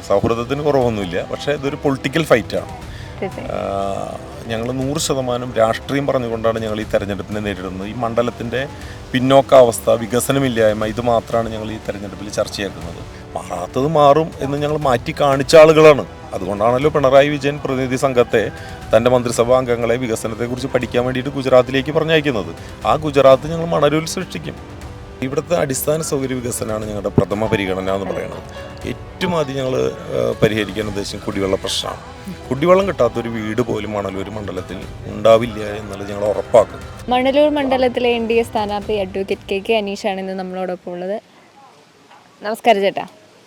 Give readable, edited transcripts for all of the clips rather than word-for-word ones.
സൗഹൃദത്തിന് കുറവൊന്നുമില്ല. പക്ഷേ ഇതൊരു പൊളിറ്റിക്കൽ ഫൈറ്റാണ്. ഞങ്ങൾ 100% രാഷ്ട്രീയം പറഞ്ഞുകൊണ്ടാണ് ഞങ്ങൾ ഈ തെരഞ്ഞെടുപ്പിനെ നേരിടുന്നത്. ഈ മണ്ഡലത്തിൻ്റെ പിന്നോക്കാവസ്ഥ, വികസനമില്ലായ്മ, ഇത് മാത്രമാണ് ഞങ്ങൾ ഈ തെരഞ്ഞെടുപ്പിൽ ചർച്ചയാക്കുന്നത്. മാറാത്തത് മാറും എന്ന് ഞങ്ങൾ മാറ്റി കാണിച്ച ആളുകളാണ്. അതുകൊണ്ടാണല്ലോ പിണറായി വിജയൻ പ്രതിനിധി സംഘത്തെ, തൻ്റെ മന്ത്രിസഭാ അംഗങ്ങളെ വികസനത്തെക്കുറിച്ച് പഠിക്കാൻ വേണ്ടിയിട്ട് ഗുജറാത്തിലേക്ക് പറഞ്ഞയക്കുന്നത്. ആ ഗുജറാത്ത് ഞങ്ങൾ മണലൂരിൽ സൃഷ്ടിക്കും. ഇവിടുത്തെ അടിസ്ഥാന സൗകര്യ വികസനമാണ് ഞങ്ങളുടെ പ്രഥമ പരിഗണന എന്ന് പറയുന്നത്. ഏറ്റവും ആദ്യം ഞങ്ങൾ പരിഹരിക്കാൻ ഉദ്ദേശിക്കും കുടിവെള്ള പ്രശ്നമാണ്. കുടിവെള്ളം കിട്ടാത്തൊരു വീട് പോലും മണലൂർ മണ്ഡലത്തിൽ ഉണ്ടാവില്ല എന്നുള്ളത് ഞങ്ങൾ ഉറപ്പാക്കും. മണലൂർ മണ്ഡലത്തിലെ NDA സ്ഥാനാർത്ഥി അഡ്വക്കേറ്റ് KK അനീഷാണ് ഇന്ന് നമ്മളോടൊപ്പം ഉള്ളത്. നമസ്കാരം ചേട്ടാ.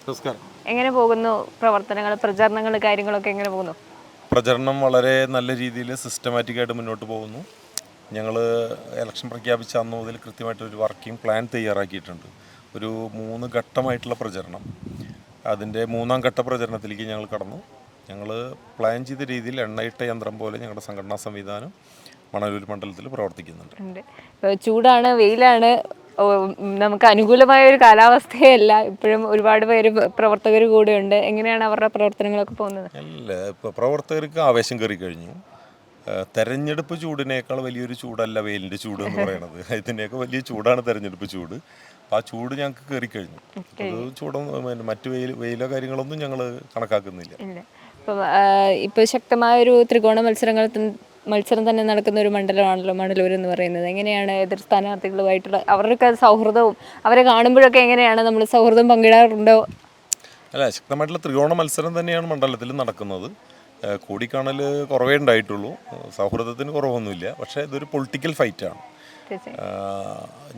നമസ്കാരം. എങ്ങനെ പോകുന്നു പ്രവർത്തനങ്ങൾ, പ്രചരണങ്ങൾ, കാര്യങ്ങളൊക്കെ എങ്ങനെ പോകുന്നു? പ്രചരണം വളരെ നല്ല രീതിയിൽ സിസ്റ്റമാറ്റിക്കായിട്ട് മുന്നോട്ട് പോകുന്നു. ഞങ്ങൾ ഇലക്ഷൻ പ്രഖ്യാപിച്ച അന്ന് മുതൽ കൃത്യമായിട്ടൊരു വർക്കിംഗ് പ്ലാൻ തയ്യാറാക്കിയിട്ടുണ്ട്. ഒരു 3 ഘട്ടമായിട്ടുള്ള പ്രചരണം. അതിൻ്റെ 3ാം ഘട്ട പ്രചരണത്തിലേക്ക് ഞങ്ങൾ കടന്നു. ഞങ്ങൾ പ്ലാൻ ചെയ്ത രീതിയിൽ എണ്ണയിട്ട യന്ത്രം പോലെ ഞങ്ങളുടെ സംഘടനാ സംവിധാനം മണലൂർ മണ്ഡലത്തിൽ പ്രവർത്തിക്കുന്നുണ്ട്. ചൂടാണ്, വെയിലാണ്, നമുക്ക് അനുകൂലമായ ഒരു കാലാവസ്ഥയല്ല. ഇപ്പോഴും ഒരുപാട് പേര് പ്രവർത്തകർ കൂടെയുണ്ട്. എങ്ങനെയാണ് അവരുടെ പ്രവർത്തനങ്ങളൊക്കെ പോകുന്നത്? അല്ല, ഇപ്പോൾ പ്രവർത്തകർക്ക് ആവേശം കയറി കഴിഞ്ഞു. തെരഞ്ഞെടുപ്പ് ചൂടിനേക്കാൾ വലിയൊരു ചൂടല്ല വെയിലിൻ്റെ ചൂട് എന്ന് പറയുന്നത്. ഇതിൻ്റെയൊക്കെ വലിയ ചൂടാണ് തെരഞ്ഞെടുപ്പ് ചൂട്. അപ്പോൾ ആ ചൂട് ഞങ്ങൾക്ക് കയറിക്കഴിഞ്ഞു. അത് ചൂടൊന്നും മറ്റു വെയിലോ കാര്യങ്ങളൊന്നും ഞങ്ങൾ കണക്കാക്കുന്നില്ല. ഇപ്പോൾ ശക്തമായൊരു ത്രികോണ മത്സരം തന്നെ നടക്കുന്ന ഒരു മണ്ഡലമാണല്ലോ മണലൂർ എന്ന് പറയുന്നത്. എങ്ങനെയാണ് എതിർ സ്ഥാനാർത്ഥികളുമായിട്ടുള്ള അവരുടെ സൗഹൃദവും, അവരെ കാണുമ്പോഴൊക്കെ എങ്ങനെയാണ് നമ്മൾ സൗഹൃദം പങ്കിടാറുണ്ടോ? അല്ല, ശക്തമായിട്ടുള്ള ത്രികോണ മത്സരം തന്നെയാണ് മണ്ഡലത്തിൽ നടക്കുന്നത്. കൂടിക്കാണൽ കുറവേ ഉണ്ടായിട്ടുള്ളൂ. സൗഹൃദത്തിന് കുറവൊന്നുമില്ല. പക്ഷേ ഇതൊരു പൊളിറ്റിക്കൽ ഫൈറ്റാണ്.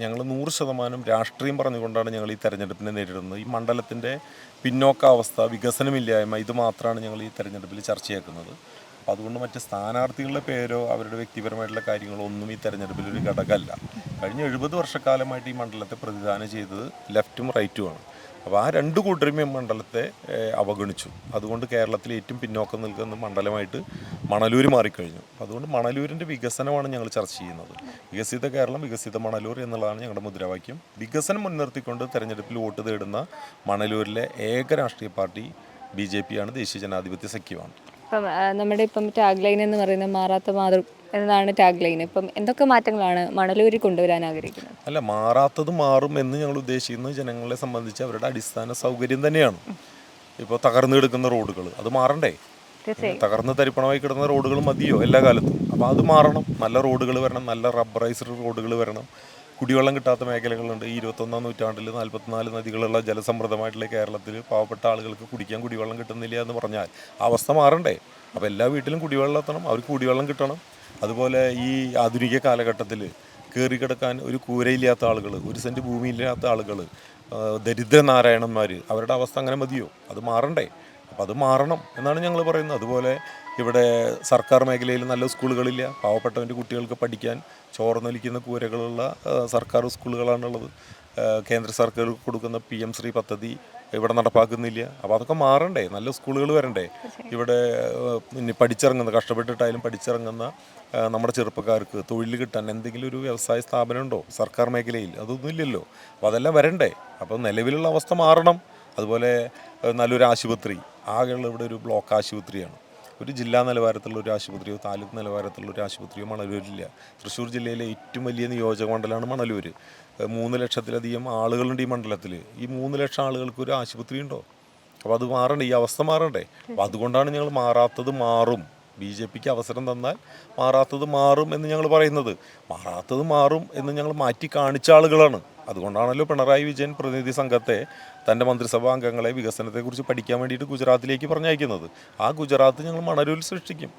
ഞങ്ങൾ 100% രാഷ്ട്രീയം പറഞ്ഞുകൊണ്ടാണ് ഞങ്ങൾ ഈ തെരഞ്ഞെടുപ്പിനെ നേരിടുന്നത്. ഈ മണ്ഡലത്തിൻ്റെ പിന്നോക്കാവസ്ഥ, വികസനമില്ലായ്മ, ഇത് മാത്രമാണ് ഞങ്ങൾ ഈ തെരഞ്ഞെടുപ്പിൽ ചർച്ചയാക്കുന്നത്. അപ്പോൾ അതുകൊണ്ട് മറ്റ് സ്ഥാനാർത്ഥികളുടെ പേരോ അവരുടെ വ്യക്തിപരമായിട്ടുള്ള കാര്യങ്ങളോ ഒന്നും ഈ തെരഞ്ഞെടുപ്പിൽ ഒരു ഘടകമല്ല. കഴിഞ്ഞ 70 വർഷക്കാലമായിട്ട് ഈ മണ്ഡലത്തെ പ്രതിദാനം ചെയ്തത് ലെഫ്റ്റും റൈറ്റുമാണ്. അപ്പോൾ ആ 2 കൂട്ടരും ഈ മണ്ഡലത്തെ അവഗണിച്ചു. അതുകൊണ്ട് കേരളത്തിൽ ഏറ്റവും പിന്നോക്കം നിൽക്കുന്ന മണ്ഡലമായിട്ട് മണലൂർ മാറിക്കഴിഞ്ഞു. അതുകൊണ്ട് മണലൂരിൻ്റെ വികസനമാണ് ഞങ്ങൾ ചർച്ച ചെയ്യുന്നത്. വികസിത കേരളം, വികസിത മണലൂർ എന്നുള്ളതാണ് ഞങ്ങളുടെ മുദ്രാവാക്യം. വികസനം മുൻനിർത്തിക്കൊണ്ട് തെരഞ്ഞെടുപ്പിൽ വോട്ട് തേടുന്ന മണലൂരിലെ ഏക രാഷ്ട്രീയ പാർട്ടി BJP ആണ്, ദേശീയ ജനാധിപത്യ സഖ്യമാണ്. ഇപ്പം നമ്മുടെ ടാഗ് ലൈൻ എന്ന് പറയുന്നത് മാറാത്ത മാതൃ എന്നതാണ് ടാഗ് ലൈൻ. ഇപ്പം എന്തൊക്കെ മാറ്റങ്ങളാണ് മണലൂരിൽ കൊണ്ടുവരാൻ ആഗ്രഹിക്കുന്നത്? അല്ല, മാറാത്തത് മാറും എന്ന് ഞങ്ങൾ ഉദ്ദേശിക്കുന്നത് ജനങ്ങളെ സംബന്ധിച്ച് അവരുടെ അടിസ്ഥാന സൗകര്യം തന്നെയാണ്. ഇപ്പോൾ തകർന്നു കിടക്കുന്ന റോഡുകൾ, അത് മാറണ്ടേ? തകർന്ന് തരിപ്പണമായി കിടന്ന റോഡുകൾ മതിയോ എല്ലാ കാലത്തും? അപ്പോൾ അത് മാറണം. നല്ല റോഡുകൾ വരണം, നല്ല റബ്ബറൈസ്ഡ് റോഡുകൾ വരണം. കുടിവെള്ളം കിട്ടാത്ത മേഖലകളുണ്ട്. ഈ 21ാം നൂറ്റാണ്ടിൽ 44 നദികളുള്ള ജലസമൃദ്ധമായിട്ടുള്ള കേരളത്തിൽ പാവപ്പെട്ട ആളുകൾക്ക് കുടിക്കാൻ കുടിവെള്ളം കിട്ടുന്നില്ല എന്ന് പറഞ്ഞാൽ ആ അവസ്ഥ മാറണ്ടേ? അപ്പോൾ എല്ലാ വീട്ടിലും കുടിവെള്ളം എത്തണം, അവർക്ക് കുടിവെള്ളം കിട്ടണം. അതുപോലെ ഈ ആധുനിക കാലഘട്ടത്തിൽ കയറി കിടക്കാൻ ഒരു കൂരയില്ലാത്ത ആളുകൾ, 1 സെൻറ്റ് ഭൂമിയില്ലാത്ത ആളുകൾ, ദരിദ്രനാരായണന്മാർ, അവരുടെ അവസ്ഥ അങ്ങനെ മതിയോ? അത് മാറണ്ടേ? അപ്പോൾ അത് മാറണം എന്നാണ് ഞങ്ങൾ പറയുന്നത്. അതുപോലെ ഇവിടെ സർക്കാർ മേഖലയിൽ നല്ല സ്കൂളുകളില്ല. പാവപ്പെട്ടവൻ്റെ കുട്ടികൾക്ക് പഠിക്കാൻ ചോർന്നൊലിക്കുന്ന കൂരകളുള്ള സർക്കാർ സ്കൂളുകളാണുള്ളത്. കേന്ദ്ര സർക്കാർ കൊടുക്കുന്ന PM ശ്രീ പദ്ധതി ഇവിടെ നടപ്പാക്കുന്നില്ല. അപ്പോൾ അതൊക്കെ മാറണ്ടേ? നല്ല സ്കൂളുകൾ വരണ്ടേ? ഇവിടെ പഠിച്ചിറങ്ങുന്ന, കഷ്ടപ്പെട്ടിട്ടായാലും പഠിച്ചിറങ്ങുന്ന നമ്മുടെ ചെറുപ്പക്കാർക്ക് തൊഴിൽ കിട്ടാൻ എന്തെങ്കിലും ഒരു വ്യവസായ സ്ഥാപനം ഉണ്ടോ സർക്കാർ മേഖലയിൽ? അതൊന്നുമില്ലല്ലോ. അപ്പോൾ അതെല്ലാം വരണ്ടേ? അപ്പോൾ നിലവിലുള്ള അവസ്ഥ മാറണം. അതുപോലെ നല്ലൊരു ആശുപത്രി, ആകെയുള്ള ഇവിടെ ഒരു ബ്ലോക്ക് ആശുപത്രിയാണ്. ഒരു ജില്ലാ നിലവാരത്തിലുള്ള ഒരു ആശുപത്രിയോ താലൂക്ക് നിലവാരത്തിലുള്ള ഒരു ആശുപത്രിയോ മണലൂരില്ല. തൃശ്ശൂർ ജില്ലയിലെ ഏറ്റവും വലിയ നിയോജക മണ്ഡലമാണ് മണലൂർ. 3 ലക്ഷത്തിലധികം ആളുകളുണ്ട് ഈ മണ്ഡലത്തിൽ. ഈ 3 ലക്ഷം ആളുകൾക്ക് ഒരു ആശുപത്രി ഉണ്ടോ? അപ്പോൾ അത് മാറണ്ടേ? ഈ അവസ്ഥ മാറണ്ടേ? അപ്പോൾ അതുകൊണ്ടാണ് ഞങ്ങൾ മാറാത്തത് മാറും, BJPക്ക് അവസരം തന്നാൽ മാറാത്തത് മാറും എന്ന് ഞങ്ങൾ പറയുന്നത്. മാറാത്തത് മാറും എന്ന് ഞങ്ങൾ മാറ്റി കാണിച്ച ആളുകളാണ്. അതുകൊണ്ടാണല്ലോ പിണറായി വിജയൻ പ്രതിനിധി സംഘത്തെ, തൻ്റെ മന്ത്രിസഭാ അംഗങ്ങളെ വികസനത്തെക്കുറിച്ച് പഠിക്കാൻ വേണ്ടിയിട്ട് ഗുജറാത്തിലേക്ക് പറഞ്ഞയക്കുന്നത്. ആ ഗുജറാത്ത് ഞങ്ങൾ മണലൂരിൽ സൃഷ്ടിക്കും.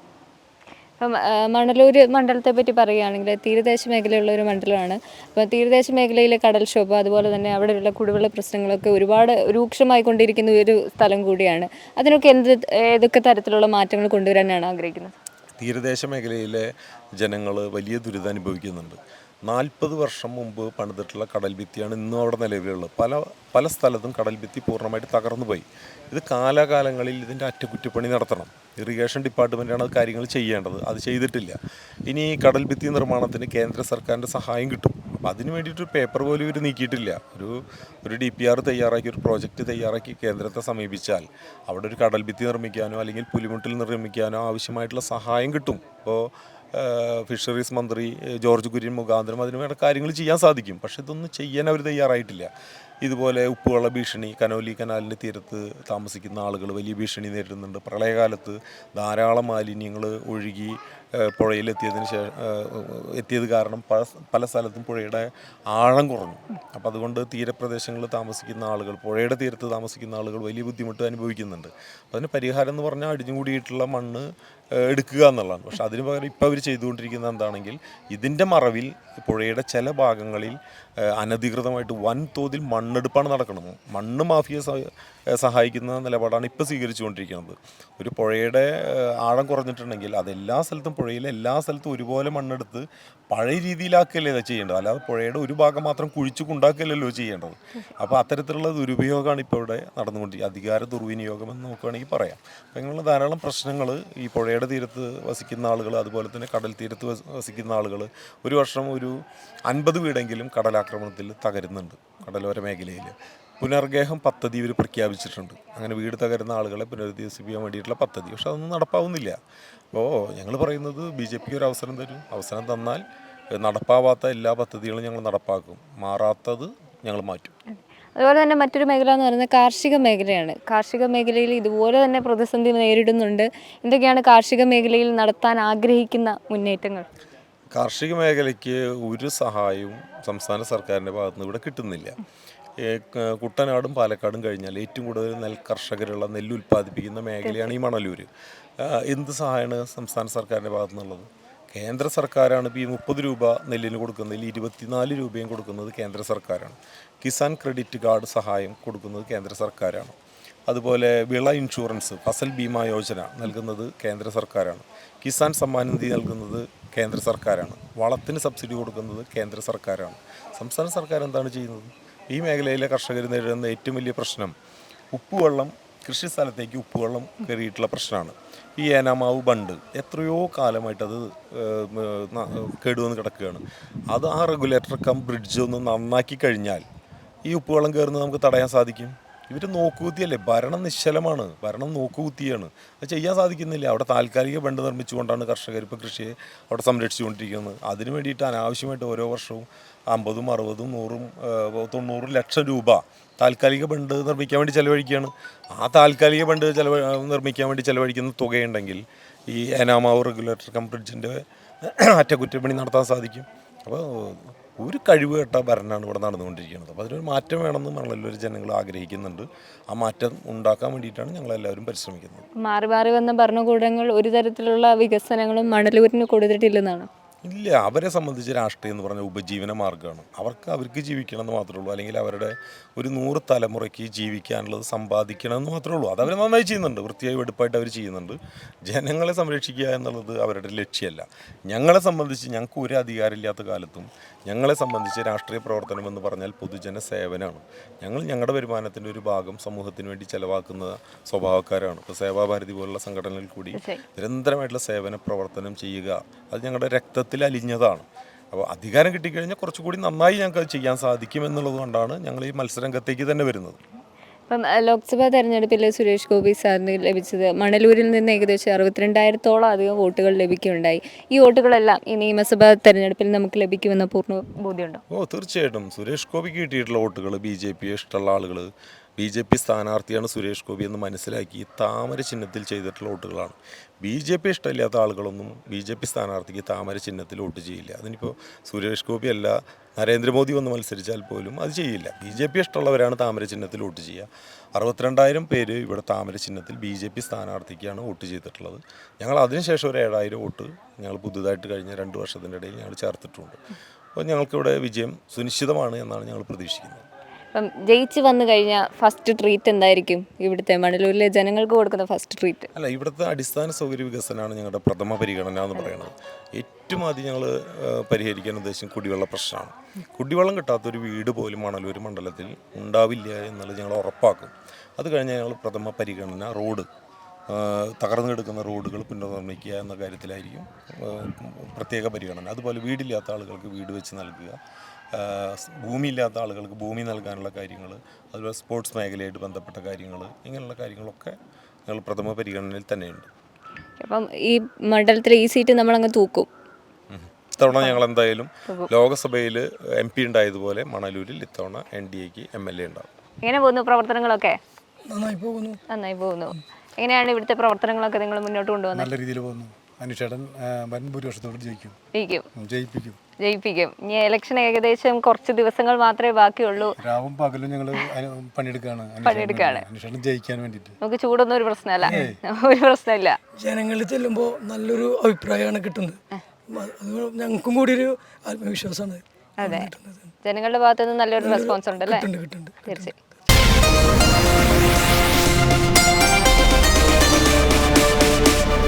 ഇപ്പം മണലൂർ മണ്ഡലത്തെ പറ്റി പറയുകയാണെങ്കിൽ തീരദേശ മേഖലയുള്ള ഒരു മണ്ഡലമാണ്. അപ്പോൾ തീരദേശ മേഖലയിലെ കടൽക്ഷോഭം, അതുപോലെ തന്നെ അവിടെയുള്ള കുടിവെള്ള പ്രശ്നങ്ങളൊക്കെ ഒരുപാട് രൂക്ഷമായിക്കൊണ്ടിരിക്കുന്ന ഒരു സ്ഥലം കൂടിയാണ്. അതിനൊക്കെ ഏതൊക്കെ തരത്തിലുള്ള മാറ്റങ്ങൾ കൊണ്ടുവരാനാണ് ആഗ്രഹിക്കുന്നത്? തീരദേശ മേഖലയിലെ ജനങ്ങൾ വലിയ ദുരിതം അനുഭവിക്കുന്നുണ്ട്. 40 വർഷം മുമ്പ് പണിതിട്ടുള്ള കടൽ ഭിത്തിയാണ് ഇന്നും അവിടെ നിലവിലുള്ളത്. പല സ്ഥലത്തും കടൽ ഭിത്തി പൂർണ്ണമായിട്ട് തകർന്നു പോയി. ഇത് കാലാകാലങ്ങളിൽ ഇതിൻ്റെ അറ്റകുറ്റപ്പണി നടത്തണം. ഇറിഗേഷൻ ഡിപ്പാർട്ട്മെൻറ്റാണ് അത് കാര്യങ്ങൾ ചെയ്യേണ്ടത്. അത് ചെയ്തിട്ടില്ല. ഇനി കടൽ ഭിത്തി നിർമ്മാണത്തിന് കേന്ദ്ര സർക്കാരിൻ്റെ സഹായം കിട്ടും. അപ്പോൾ അതിന് വേണ്ടിയിട്ട് പേപ്പർ പോലും ഇവർ നീക്കിയിട്ടില്ല. ഒരു DPR തയ്യാറാക്കി, ഒരു പ്രോജക്റ്റ് തയ്യാറാക്കി കേന്ദ്രത്തെ സമീപിച്ചാൽ അവിടെ ഒരു കടൽ ഭിത്തി നിർമ്മിക്കാനോ അല്ലെങ്കിൽ പുലിമുട്ടിൽ നിർമ്മിക്കാനോ ആവശ്യമായിട്ടുള്ള സഹായം കിട്ടും. ഇപ്പോൾ ഫിഷറീസ് മന്ത്രി ജോർജ് കുര്യൻ മുഖാന്തരം അതിന് വേണ്ട കാര്യങ്ങൾ ചെയ്യാൻ സാധിക്കും. പക്ഷെ ഇതൊന്നും ചെയ്യാൻ അവർ തയ്യാറായിട്ടില്ല. ഇതുപോലെ ഉപ്പുവെള്ള ഭീഷണി, കനോലി കനാലിൻ്റെ തീരത്ത് താമസിക്കുന്ന ആളുകൾ വലിയ ഭീഷണി നേരിടുന്നുണ്ട്. പ്രളയകാലത്ത് ധാരാളം മാലിന്യങ്ങൾ ഒഴുകി എത്തിയത് കാരണം പല സ്ഥലത്തും പുഴയുടെ ആഴം കുറഞ്ഞു. അപ്പോൾ അതുകൊണ്ട് തീരപ്രദേശങ്ങളിൽ താമസിക്കുന്ന ആളുകൾ, പുഴയുടെ തീരത്ത് താമസിക്കുന്ന ആളുകൾ വലിയ ബുദ്ധിമുട്ട് അനുഭവിക്കുന്നുണ്ട്. അപ്പോൾ അതിന് പരിഹാരം എന്ന് പറഞ്ഞാൽ അടിഞ്ഞുകൂടിയിട്ടുള്ള മണ്ണ് എടുക്കുക എന്നുള്ളതാണ്. പക്ഷെ അതിന് പകരം ഇപ്പോൾ അവർ ചെയ്തുകൊണ്ടിരിക്കുന്നത് എന്താണെങ്കിൽ, ഇതിൻ്റെ മറവിൽ പുഴയുടെ ചില ഭാഗങ്ങളിൽ അനധികൃതമായിട്ട് വൻതോതിൽ മണ്ണെടുപ്പാണ് നടക്കുന്നത്. മണ്ണ് മാഫിയെ സഹായിക്കുന്ന നിലപാടാണ് ഇപ്പോൾ സ്വീകരിച്ചുകൊണ്ടിരിക്കുന്നത്. ഒരു പുഴയുടെ ആഴം കുറഞ്ഞിട്ടുണ്ടെങ്കിൽ അതെല്ലാ സ്ഥലത്തും, പുഴയിലെ എല്ലാ സ്ഥലത്തും ഒരുപോലെ മണ്ണെടുത്ത് പഴയ രീതിയിലാക്കുകയല്ലേ ചെയ്യേണ്ടത്, അല്ലാതെ പുഴയുടെ ഒരു ഭാഗം മാത്രം കുഴിച്ചു കൊണ്ടാക്കുകയല്ലല്ലോ ചെയ്യേണ്ടത്. അപ്പോൾ അത്തരത്തിലുള്ള ദുരുപയോഗമാണ് ഇപ്പോൾ ഇവിടെ നടന്നുകൊണ്ടിരിക്കുന്നത്, അധികാര ദുർവിനിയോഗം എന്ന് നമുക്ക് വേണമെങ്കിൽ പറയാം. അപ്പോൾ ഇങ്ങനെയുള്ള ധാരാളം പ്രശ്നങ്ങൾ ഈ പുഴയുടെ തീരത്ത് വസിക്കുന്ന ആളുകൾ, അതുപോലെ തന്നെ കടൽ തീരത്ത് വസിക്കുന്ന ആളുകൾ, ഒരു വർഷം ഒരു 50 വീടെങ്കിലും കടലാക്രമണത്തിൽ തകരുന്നുണ്ട്. കടലോര മേഖലയിൽ പുനർഗേഹം പദ്ധതി ഇവർ പ്രഖ്യാപിച്ചിട്ടുണ്ട്. അങ്ങനെ വീട് തകരുന്ന ആളുകളെ പുനരധിവസിപ്പിക്കാൻ വേണ്ടിയിട്ടുള്ള പദ്ധതി. പക്ഷെ അതൊന്നും നടപ്പാവുന്നില്ല. അപ്പോൾ ഞങ്ങൾ പറയുന്നത് BJPക്ക് ഒരു അവസരം തരും. അവസരം തന്നാൽ നടപ്പാവാത്ത എല്ലാ പദ്ധതികളും ഞങ്ങൾ നടപ്പാക്കും, മാറാത്തത് ഞങ്ങൾ മാറ്റും. അതുപോലെ തന്നെ മറ്റൊരു മേഖല എന്ന് പറയുന്നത് കാർഷിക മേഖലയാണ്. കാർഷിക മേഖലയിൽ ഇതുപോലെ തന്നെ പ്രതിസന്ധി നേരിടുന്നുണ്ട്. എന്തൊക്കെയാണ് കാർഷിക മേഖലയിൽ നടത്താൻ ആഗ്രഹിക്കുന്ന മുന്നേറ്റങ്ങൾ? കാർഷിക മേഖലയ്ക്ക് ഒരു സഹായവും സംസ്ഥാന സർക്കാരിൻ്റെ ഭാഗത്തുനിന്ന് ഇവിടെ കിട്ടുന്നില്ല. കുട്ടനാടും പാലക്കാടും കഴിഞ്ഞാൽ ഏറ്റവും കൂടുതൽ കർഷകരുള്ള നെല്ല് ഉൽപ്പാദിപ്പിക്കുന്ന മേഖലയാണ് ഈ മണലൂർ. എന്ത് സഹായമാണ് സംസ്ഥാന സർക്കാരിൻ്റെ ഭാഗത്തു നിന്നുള്ളത്? കേന്ദ്ര സർക്കാരാണ് ഇപ്പോൾ ഈ 30 രൂപ നെല്ലിന് കൊടുക്കുന്നതിൽ 24 രൂപയും കൊടുക്കുന്നത് കേന്ദ്ര സർക്കാരാണ്. കിസാൻ ക്രെഡിറ്റ് കാർഡ് സഹായം കൊടുക്കുന്നത് കേന്ദ്ര സർക്കാരാണ്. അതുപോലെ വിള ഇൻഷുറൻസ്, ഫസൽ ബീമാ യോജന നൽകുന്നത് കേന്ദ്ര സർക്കാരാണ്. കിസാൻ സമ്മാൻ നിധി നൽകുന്നത് കേന്ദ്ര സർക്കാരാണ്. വളത്തിന് സബ്സിഡി കൊടുക്കുന്നത് കേന്ദ്ര സർക്കാരാണ്. സംസ്ഥാന സർക്കാർ എന്താണ് ചെയ്യുന്നത്? ഈ മേഖലയിലെ കർഷകർ നേരിടുന്ന ഏറ്റവും വലിയ പ്രശ്നം ഉപ്പുവെള്ളം, കൃഷി സ്ഥലത്തേക്ക് ഉപ്പുവെള്ളം കയറിയിട്ടുള്ള പ്രശ്നമാണ്. ഈ ഏനാമാവ് ബണ്ട് എത്രയോ കാലമായിട്ടത് കേടുവന്ന് കിടക്കുകയാണ്. അത് ആ റെഗുലേറ്റർ കം ബ്രിഡ്ജ് ഒന്ന് നന്നാക്കി കഴിഞ്ഞാൽ ഈ ഉപ്പുവെള്ളം കയറുന്നത് നമുക്ക് തടയാൻ സാധിക്കും. ഇവർ നോക്കുകുത്തിയല്ലേ, ഭരണം നിശ്ചലമാണ്, ഭരണം നോക്കുകുത്തിയാണ്. അത് ചെയ്യാൻ സാധിക്കുന്നില്ല. അവിടെ താൽക്കാലിക ബണ്ട് നിർമ്മിച്ചുകൊണ്ടാണ് കർഷകർ ഇപ്പോൾ കൃഷിയെ അവിടെ സംരക്ഷിച്ചുകൊണ്ടിരിക്കുന്നത്. അതിന് വേണ്ടിയിട്ട് അനാവശ്യമായിട്ട് ഓരോ വർഷവും 50, 60, 100, 90 ലക്ഷം രൂപ താൽക്കാലിക ബണ്ട് നിർമ്മിക്കാൻ വേണ്ടി ചിലവഴിക്കുകയാണ്. ആ താൽക്കാലിക ബണ്ട് നിർമ്മിക്കാൻ വേണ്ടി ചിലവഴിക്കുന്ന തുകയുണ്ടെങ്കിൽ ഈ ഏനാമാവ് റെഗുലേറ്റർ കം ബ്രിഡ്ജിൻ്റെ അറ്റകുറ്റപ്പണി നടത്താൻ സാധിക്കും. അപ്പോൾ ഒരു കഴിവ് കെട്ട ഭരണമാണ് ഇവിടെ നടന്നുകൊണ്ടിരിക്കുന്നത്. അപ്പോൾ അതിനൊരു മാറ്റം വേണമെന്ന് മണലൂർ ജനങ്ങൾ ആഗ്രഹിക്കുന്നുണ്ട്. ആ മാറ്റം ഉണ്ടാക്കാൻ വേണ്ടിയിട്ടാണ് ഞങ്ങളെല്ലാവരും പരിശ്രമിക്കുന്നത്. മാറി മാറി വന്ന ഭരണകൂടങ്ങൾ ഒരു തരത്തിലുള്ള വികസനങ്ങളും മണലൂരിന് കൊടുത്തിട്ടില്ലെന്നാണ്. ഇല്ല, അവരെ സംബന്ധിച്ച് രാഷ്ട്രീയം എന്ന് പറഞ്ഞാൽ ഉപജീവന മാർഗ്ഗമാണ്. അവർക്ക് ജീവിക്കണം എന്ന് മാത്രമേ ഉള്ളൂ, അല്ലെങ്കിൽ അവരുടെ ഒരു 100 തലമുറയ്ക്ക് ജീവിക്കാനുള്ളത് സമ്പാദിക്കണം എന്ന് മാത്രമേ ഉള്ളൂ. അതവർ നന്നായി ചെയ്യുന്നുണ്ട്, വൃത്തിയായി വെടുപ്പായിട്ട് അവർ ചെയ്യുന്നുണ്ട്. ജനങ്ങളെ സംരക്ഷിക്കുക എന്നുള്ളത് അവരുടെ ലക്ഷ്യമല്ല. ഞങ്ങളെ സംബന്ധിച്ച് ഞങ്ങൾക്ക് ഒരു അധികാരമില്ലാത്ത കാലത്തും ഞങ്ങളെ സംബന്ധിച്ച് രാഷ്ട്രീയ പ്രവർത്തനം എന്ന് പറഞ്ഞാൽ പൊതുജന സേവനമാണ്. ഞങ്ങളുടെ വരുമാനത്തിൻ്റെ ഒരു ഭാഗം സമൂഹത്തിന് വേണ്ടി ചിലവാക്കുന്ന സ്വഭാവക്കാരാണ്. ഇപ്പോൾ സേവാഭാരതി പോലുള്ള സംഘടനകളിൽ കൂടി നിരന്തരമായിട്ടുള്ള സേവന പ്രവർത്തനം ചെയ്യുക, അത് ഞങ്ങളുടെ രക്തത്തിൽ അലിഞ്ഞതാണ്. അപ്പോൾ അധികാരം കിട്ടിക്കഴിഞ്ഞാൽ കുറച്ചുകൂടി നന്നായി ഞങ്ങൾക്ക് ചെയ്യാൻ സാധിക്കും എന്നുള്ളത് കൊണ്ടാണ് ഞങ്ങൾ ഈ മത്സരരംഗത്തേക്ക് തന്നെ വരുന്നത്. ഇപ്പം ലോക്സഭാ തെരഞ്ഞെടുപ്പിൽ സുരേഷ് ഗോപി സാറിന് ലഭിച്ചത് മണലൂരിൽ നിന്ന് ഏകദേശം 62,000-ഓളം അധികം വോട്ടുകൾ ലഭിക്കുകയുണ്ടായി. ഈ വോട്ടുകളെല്ലാം ഈ നിയമസഭാ തെരഞ്ഞെടുപ്പിൽ നമുക്ക് ലഭിക്കുമെന്ന പൂർണ്ണ ബോധ്യമുണ്ടോ? തീർച്ചയായിട്ടും സുരേഷ് ഗോപിക്ക് കിട്ടിയിട്ടുള്ള വോട്ടുകൾ, BJP ഇഷ്ടമുള്ള ആളുകൾ, BJP സ്ഥാനാർത്ഥിയാണ് സുരേഷ് ഗോപി എന്ന് മനസ്സിലാക്കി താമര ചിഹ്നത്തിൽ ചെയ്തിട്ടുള്ള വോട്ടുകളാണ്. BJP ഇഷ്ടമില്ലാത്ത ആളുകളൊന്നും BJP സ്ഥാനാർത്ഥിക്ക് താമര ചിഹ്നത്തിൽ വോട്ട് ചെയ്യില്ല. അതിനിപ്പോൾ സുരേഷ് ഗോപി അല്ല, നരേന്ദ്രമോദി വന്ന് മത്സരിച്ചാൽ പോലും അത് ചെയ്യില്ല. BJP ഇഷ്ടമുള്ളവരാണ് താമര ചിഹ്നത്തിൽ വോട്ട് ചെയ്യുക. 62,000 പേര് ഇവിടെ താമര ചിഹ്നത്തിൽ BJP സ്ഥാനാർത്ഥിക്കാണ് വോട്ട് ചെയ്തിട്ടുള്ളത്. ഞങ്ങൾ അതിനുശേഷം ഒരു 7,000 വോട്ട് ഞങ്ങൾ പുതുതായിട്ട് കഴിഞ്ഞ 2 വർഷത്തിൻ്റെ ഇടയിൽ ഞങ്ങൾ ചേർത്തിട്ടുണ്ട്. അപ്പോൾ ഞങ്ങൾക്കിവിടെ വിജയം സുനിശ്ചിതമാണ് എന്നാണ് ഞങ്ങൾ പ്രതീക്ഷിക്കുന്നത്. അപ്പം ജയിച്ച് വന്നു കഴിഞ്ഞാൽ ഫസ്റ്റ് ട്രീറ്റ് എന്തായിരിക്കും ഇവിടുത്തെ മണലൂരിലെ ജനങ്ങൾക്ക് കൊടുക്കുന്ന ഫസ്റ്റ് ട്രീറ്റ്? അല്ല, ഇവിടുത്തെ അടിസ്ഥാന സൗകര്യ വികസനമാണ് ഞങ്ങളുടെ പ്രഥമ പരിഗണന എന്ന് പറയുന്നത്. ഏറ്റവും ആദ്യം ഞങ്ങൾ പരിഹരിക്കാൻ ഉദ്ദേശിക്കുന്ന കുടിവെള്ള പ്രശ്നമാണ്. കുടിവെള്ളം കിട്ടാത്തൊരു വീട് പോലും മണലൂർ മണ്ഡലത്തിൽ ഉണ്ടാവില്ല എന്നുള്ളത് ഞങ്ങൾ ഉറപ്പാക്കും. അത് കഴിഞ്ഞാൽ ഞങ്ങൾ പ്രഥമ പരിഗണന റോഡ്, തകർന്നു കിടക്കുന്ന റോഡുകൾ പുനർനിർമ്മിക്കുക എന്ന കാര്യത്തിലായിരിക്കും പ്രത്യേക പരിഗണന. അതുപോലെ വീടില്ലാത്ത ആളുകൾക്ക് വീട് വെച്ച് നൽകുക, ഭൂമിയില്ലാത്ത ആളുകൾക്ക് ഭൂമി നൽകാനുള്ള കാര്യങ്ങൾ, അതുപോലെ സ്പോർട്സ് മേഖലയായിട്ട് ബന്ധപ്പെട്ട കാര്യങ്ങൾ, ഇങ്ങനെയുള്ള കാര്യങ്ങളൊക്കെ ഞങ്ങൾ പ്രഥമ പരിഗണനയിൽ തന്നെയുണ്ട്. അപ്പം ഈ മണ്ഡലത്തിലെ ഈ സീറ്റ് നമ്മളങ്ങ് തൂക്കും. ഇത്തവണ ഞങ്ങൾ എന്തായാലും ലോകസഭയിൽ MP ഉണ്ടായതുപോലെ മണലൂരിൽ ഇത്തവണ NDAക്ക് MLA ഉണ്ടാകും. എങ്ങനെ പോകുന്നു പ്രവർത്തനങ്ങളൊക്കെ? നന്നായി പോകുന്നു. എങ്ങനെയാണ് ഇവിടുത്തെ പ്രവർത്തനങ്ങളൊക്കെ നിങ്ങൾ മുന്നോട്ട് കൊണ്ടുപോകുന്നത്? നല്ല രീതിയിൽ പോകുന്നു. അനുഷേടൻ വൻ ഭൂരിപക്ഷത്തോട് ജയിപ്പിക്കും. ഇനി ഇലക്ഷൻ ഏകദേശം കുറച്ച് ദിവസങ്ങൾ മാത്രമേ ബാക്കിയുള്ളൂ. രാവും പകലും ഞങ്ങൾ പണിയെടുക്കുകയാണ് അനുഷേടൻ ജയിക്കാൻ വേണ്ടിയിട്ട്. നമുക്ക് ചൂടൊന്നും ഒരു പ്രശ്നമല്ല, ഒരു പ്രശ്നമില്ല. ജനങ്ങളിൽ ചെല്ലുമ്പോൾ നല്ലൊരു അഭിപ്രായമാണ് കിട്ടുന്നത്. അത് ഞങ്ങൾക്കും കൂടി ഒരു ആത്മവിശ്വാസമാണ്. അതെ, ജനങ്ങളുടെ ഭാഗത്തുനിന്ന് നല്ലൊരു റെസ്പോൺസ് ഉണ്ട് അല്ലേ? കിട്ടുന്നുണ്ട്. തീർച്ചയായും.